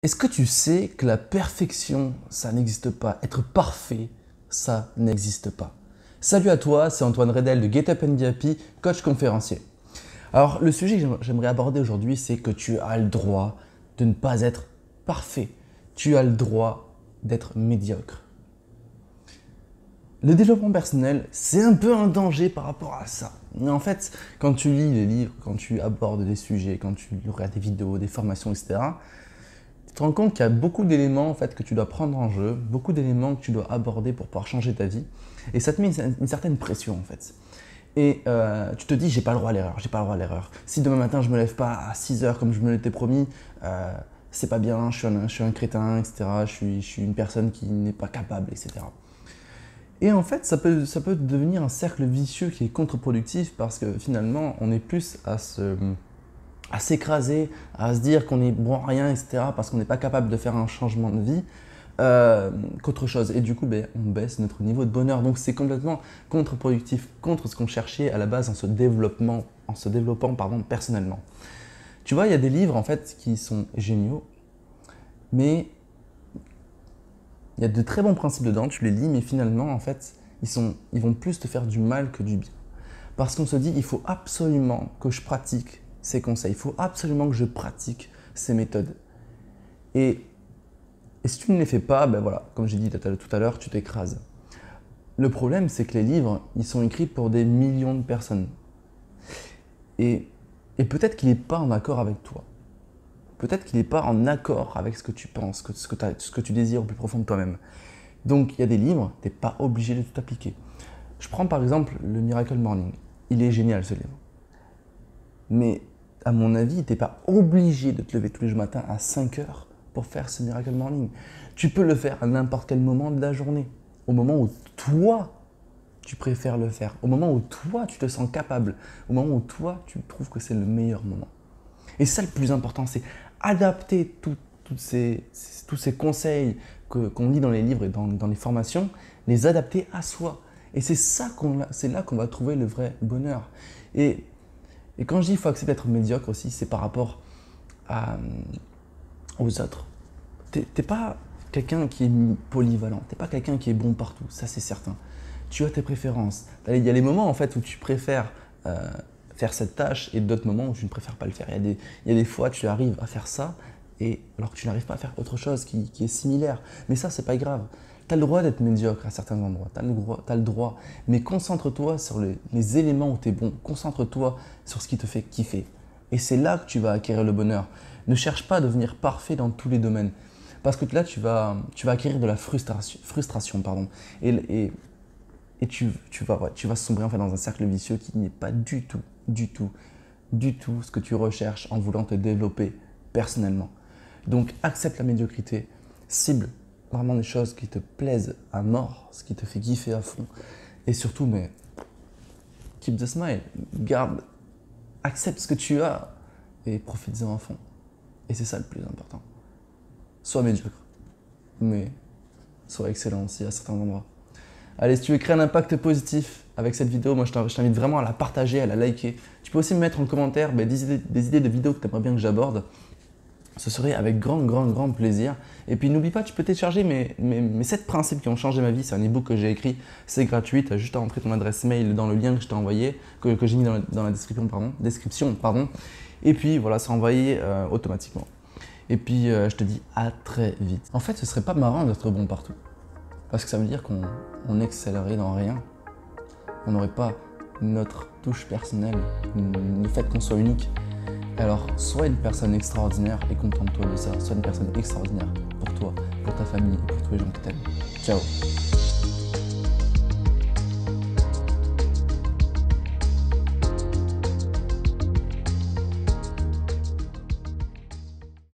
Est-ce que tu sais que la perfection, ça n'existe pas? Être parfait, ça n'existe pas. Salut à toi, c'est Antoine Redel de Get Up and Be Happy, coach conférencier. Alors, le sujet que j'aimerais aborder aujourd'hui, c'est que tu as le droit de ne pas être parfait. Tu as le droit d'être médiocre. Le développement personnel, c'est un peu un danger par rapport à ça. Mais en fait, quand tu lis les livres, quand tu abordes des sujets, quand tu regardes des vidéos, des formations, etc., tu te rends compte qu'il y a beaucoup d'éléments en fait, que tu dois prendre en jeu, beaucoup d'éléments que tu dois aborder pour pouvoir changer ta vie. Et ça te met une certaine pression en fait. Et tu te dis, j'ai pas le droit à l'erreur, j'ai pas le droit à l'erreur. Si demain matin je me lève pas à 6 heures comme je me l'étais promis, c'est pas bien, je suis un crétin, etc. Je suis une personne qui n'est pas capable, etc. Et en fait, ça peut devenir un cercle vicieux qui est contre-productif parce que finalement, on est plus à s'écraser, à se dire qu'on est bon à rien, etc. parce qu'on n'est pas capable de faire un changement de vie qu'autre chose. Et du coup, on baisse notre niveau de bonheur. Donc c'est complètement contre-productif, contre ce qu'on cherchait à la base en se développant personnellement. Tu vois, il y a des livres en fait qui sont géniaux, mais il y a de très bons principes dedans, tu les lis, mais finalement, en fait, ils vont plus te faire du mal que du bien. Parce qu'on se dit, il faut absolument que je pratique ces conseils, il faut absolument que je pratique ces méthodes. Et si tu ne les fais pas, ben voilà, comme j'ai dit tout à l'heure, tu t'écrases. Le problème, c'est que les livres, ils sont écrits pour des millions de personnes. Et peut-être qu'il n'est pas en accord avec toi. Peut-être qu'il n'est pas en accord avec ce que tu penses, ce que tu désires au plus profond de toi-même. Donc, il y a des livres, tu n'es pas obligé de tout appliquer. Je prends par exemple le Miracle Morning. Il est génial ce livre. Mais à mon avis, tu n'es pas obligé de te lever tous les matins à 5 heures pour faire ce Miracle Morning. Tu peux le faire à n'importe quel moment de la journée. Au moment où toi, tu préfères le faire. Au moment où toi, tu te sens capable. Au moment où toi, tu trouves que c'est le meilleur moment. Et ça, le plus important, c'est adapter tous ces conseils qu'on lit dans les livres et dans les formations, les adapter à soi. Et c'est là qu'on va trouver le vrai bonheur. Et quand je dis qu'il faut accepter d'être médiocre aussi, c'est par rapport aux autres. T'es pas quelqu'un qui est polyvalent, t'es pas quelqu'un qui est bon partout, ça c'est certain. Tu as tes préférences. Il y a les moments en fait où tu préfères faire cette tâche et d'autres moments où tu ne préfères pas le faire. Il y a des fois tu arrives à faire ça et alors que tu n'arrives pas à faire autre chose qui est similaire. Mais ça, c'est pas grave. Tu as le droit d'être médiocre à certains endroits, tu as le droit. Mais concentre-toi sur les éléments où tu es bon. Concentre-toi sur ce qui te fait kiffer. Et c'est là que tu vas acquérir le bonheur. Ne cherche pas à devenir parfait dans tous les domaines. Parce que là, tu vas acquérir de la frustration. Et tu vas sombrer en fait dans un cercle vicieux qui n'est pas du tout ce que tu recherches en voulant te développer personnellement. Donc accepte la médiocrité, cible vraiment des choses qui te plaisent à mort, ce qui te fait kiffer à fond. Et surtout, keep the smile, accepte ce que tu as et profite-en à fond. Et c'est ça le plus important. Sois médiocre, mais sois excellent aussi à certains endroits. Allez, si tu veux créer un impact positif avec cette vidéo, moi je t'invite vraiment à la partager, à la liker. Tu peux aussi me mettre en commentaire des idées de vidéos que tu aimerais bien que j'aborde. Ce serait avec grand plaisir. Et puis n'oublie pas, tu peux télécharger mes 7 principes qui ont changé ma vie. C'est un ebook que j'ai écrit, c'est gratuit. Tu as juste à entrer ton adresse mail dans le lien que je t'ai envoyé, que j'ai mis dans la description. Et puis voilà, c'est envoyé automatiquement. Et puis je te dis à très vite. En fait, ce serait pas marrant d'être bon partout. Parce que ça veut dire qu'on excellerait dans rien. On n'aurait pas notre touche personnelle, le fait qu'on soit unique. Alors, sois une personne extraordinaire et contente-toi de ça. Sois une personne extraordinaire pour toi, pour ta famille et pour tous les gens qui t'aiment. Ciao!